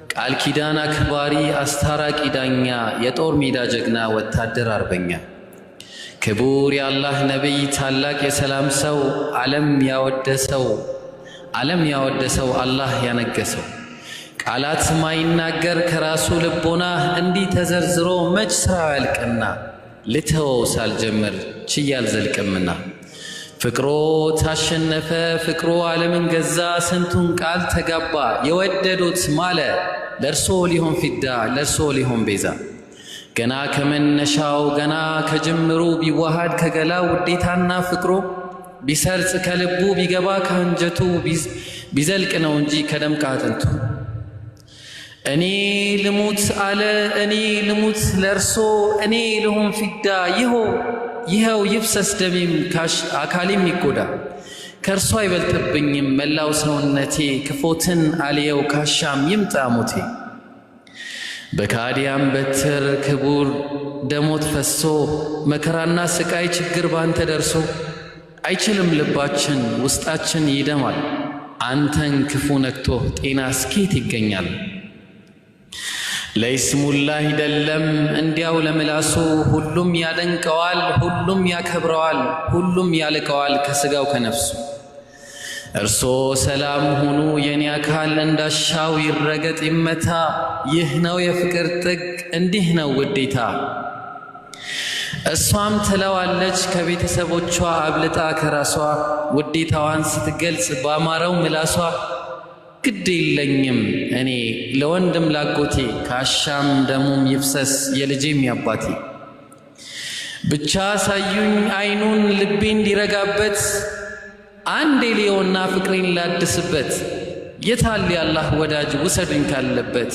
ቃል ኪዳን አክባሪ አስታራቂ ዳኛ የጦር ሜዳ ጀግና ወታደር አርበኛ ክቡር የአላህ ነቢይ ታላቅ የሰላም ሰው ዓለም ያወደሰው አላህ ያነገሰው ቃላት ማይናገር ከራሱ ልቦና እንዲህ ተዘርዝሮ መች ስራው ያልቅና ልተወው ሳልጀምር ችያል ዘልቅምና ፍቅሮ ታሸነፈ ፍቅሮ ዓለምን ገዛ ስንቱን ቃል ተጋባ የወደዱት ማለ ለርሶ ሊሆን ፊዳ ለርሶ ሊሆን ቤዛ ገና ከመነሻው ገና ከጅምሩ ቢዋሃድ ከገላ ውዴታና ፍቅሮ ቢሰርጽ ከልቡ ቢገባ ከአንጀቱ ቢዘልቅ ነው እንጂ ከደም ከአጥንቱ እኔ ልሙት አለ እኔ ልሙት ለርሶ እኔ ልሆን ፊዳ ይኸው ይፍሰስ ደሜም አካሌም ይጎዳ ከርሶ አይበልጥብኝም መላው ሰውነቴ ክፎትን አልየው ካሻም ይምጣ ሞቴ በካዲያም በትር ክቡር ደሞት ፈሶ መከራና ስቃይ ችግር ባንተ ደርሶ አይችልም ልባችን ውስጣችን ይደማል አንተን ክፉ ነክቶ ጤና ስኬት ይገኛል ለይስሙላህ ይደለም እንዲያው ለምላሱ ሁሉም ያደንቀዋል ሁሉም ያከብረዋል ሁሉም ያልቀዋል ከስጋው ከነፍሱ እርሶ ሰላም ሆኑ የኔ አካል እንዳሻው ይረገጥ ይመታ ይህ ነው የፍቅር ጥግ እንዲህ ነው ውዴታ እሷም ትለዋለች ከቤተሰቦቿ አብልጣ ከራሷ ውዴታዋን ስትገልጽ ባማረው ምላሷ ግድ የለኝም እኔ ለወንድም ላጎቴ ካሻም ደሙም ይፍሰስ የልጄም ያባቴ ብቻ ሳዩኝ አይኑን ልቤ እንዲረጋበት አንዴ ሊዮና ፍቅሬን ላድስበት የታል ያላህ ወዳጅ ውሰዱኝ ካለበት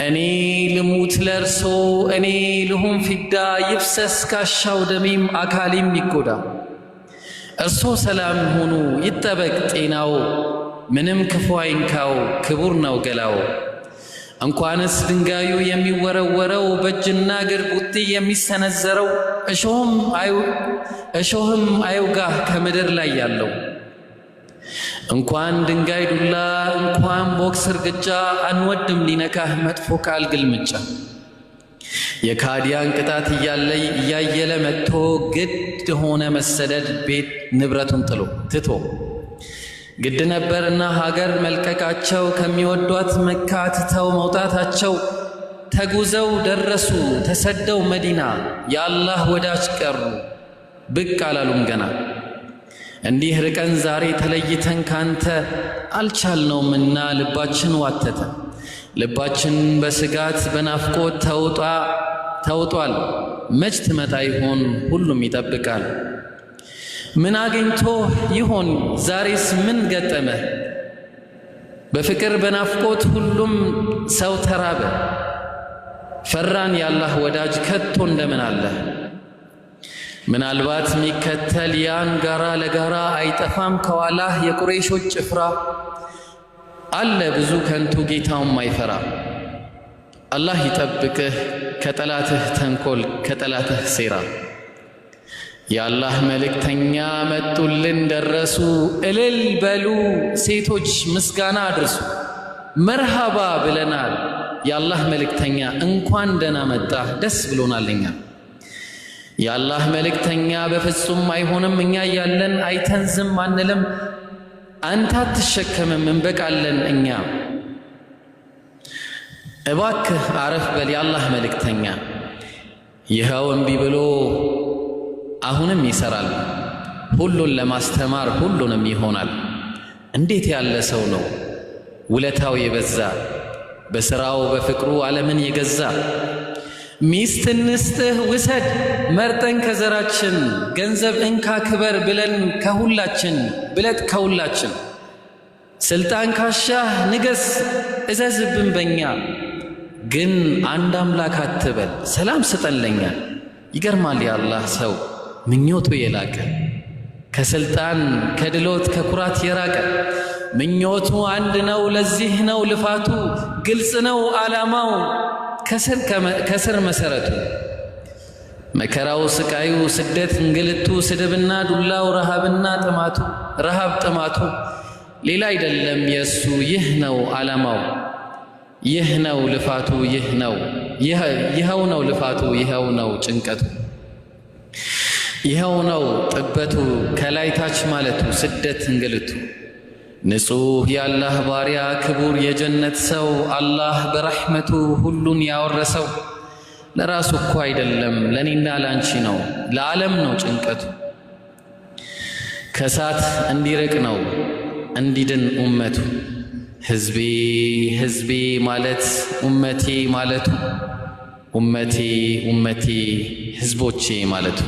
እኔ ልሙት ለርሶ እኔ ልሁን ፊዳ ይፍሰስ ካሻው ደሜም አካሌም ይጎዳ እርሶ ሰላም ሆኑ ይጠበቅ ጤናው ምንም ክፉ አይንካው ክቡር ነው ገላው እንኳንስ ድንጋዩ የሚወረወረው በእጅና እግር ቡጢ የሚሰነዘረው እሾህም አይውጋህ ከምድር ላይ ያለው እንኳን ድንጋይ ዱላ እንኳን ቦክስ እርግጫ አንወድም ሊነካህ መጥፎ ቃል ግልምጫ የካዲያን ቅጣት እያየለ መጥቶ ግድ ሆነ መሰደድ ቤት ንብረቱን ትቶ ግድ ነበርና ሀገር መልቀቃቸው ከሚወዷት መካ ትተው መውጣታቸው ተጉዘው ደረሱ ተሰደው መዲና የአላህ ወዳጅ ቀሩ ብቅ አላሉም ገና እንዲህ ርቀን ዛሬ ተለይተን ካንተ አልቻልነውምና ልባችን ዋተተ ልባችን በስጋት በናፍቆት ተውጧል መች ትመጣ ይሆን ሁሉም ይጠብቃል ምን አግኝቶ ይሆን ዛሬስ ምን ገጠመ በፍቅር በናፍቆት ሁሉም ሰው ተራበ ፈራን ያላህ ወዳጅ ከቶ እንደምን አለ ምናልባት ሚከተል ያን ጋራ ለጋራ አይጠፋም ከዋላህ የቁረይሾች ጭፍራ አለ ብዙ ከንቱ ጌታውን ማይፈራ አላህ ይጠብቅህ ከጠላትህ ተንኮል ከጠላትህ ሴራ የአላህ መልእክተኛ መጡልን ደረሱ እልል በሉ ሴቶች ምስጋና አድርሱ መርሃባ ብለናል የአላህ መልእክተኛ እንኳን ደህና መጣህ ደስ ብሎናልኛ የአላህ መልእክተኛ በፍጹም አይሆንም እኛ ያለን አይተን ዝም አንልም አንተ አትሸከምም እንበቃለን እኛ እባክህ አረፍ በል የአላህ መልእክተኛ ይኸው እምቢ ብሎ አሁንም ይሰራል ሁሉን ለማስተማር ሁሉንም ይሆናል እንዴት ያለ ሰው ነው ውለታው የበዛ በሥራው በፍቅሩ ዓለምን የገዛ ሚስት እንስጥህ ውሰድ መርጠን ከዘራችን ገንዘብ እንካ ክበር ብለን ከሁላችን ስልጣን ካሻህ ንገስ እዘዝብን በኛ ግን አንድ አምላክ አትበል ሰላም ስጠለኛ ይገርማል የአላህ ሰው ምኞቱ የላቀ ከስልጣን ከድሎት ከኩራት የራቀ ምኞቱ አንድ ነው ለዚህ ነው ልፋቱ ግልጽ ነው ዓላማው ከስር መሰረቱ መከራው ስቃዩ ስደት እንግልቱ ስድብና ዱላው ረሃብ ጥማቱ ሌላ አይደለም የሱ ይህ ነው ዓላማው ይህ ነው ልፋቱ ይኸው ነው ልፋቱ ይኸው ነው ጭንቀቱ ይኸው ነው ጥበቱ ከላይ ታች ማለቱ ስደት እንግልቱ ንጹህ የአላህ ባሪያ ክቡር የጀነት ሰው አላህ በረሕመቱ ሁሉን ያወረሰው ለራሱ እኮ አይደለም ለኔና ላንቺ ነው ለዓለም ነው ጭንቀቱ ከሳት እንዲርቅ ነው እንዲድን ኡመቱ ህዝቤ ህዝቤ ማለት ኡመቴ ማለቱ ኡመቴ ኡመቴ ህዝቦቼ ማለቱ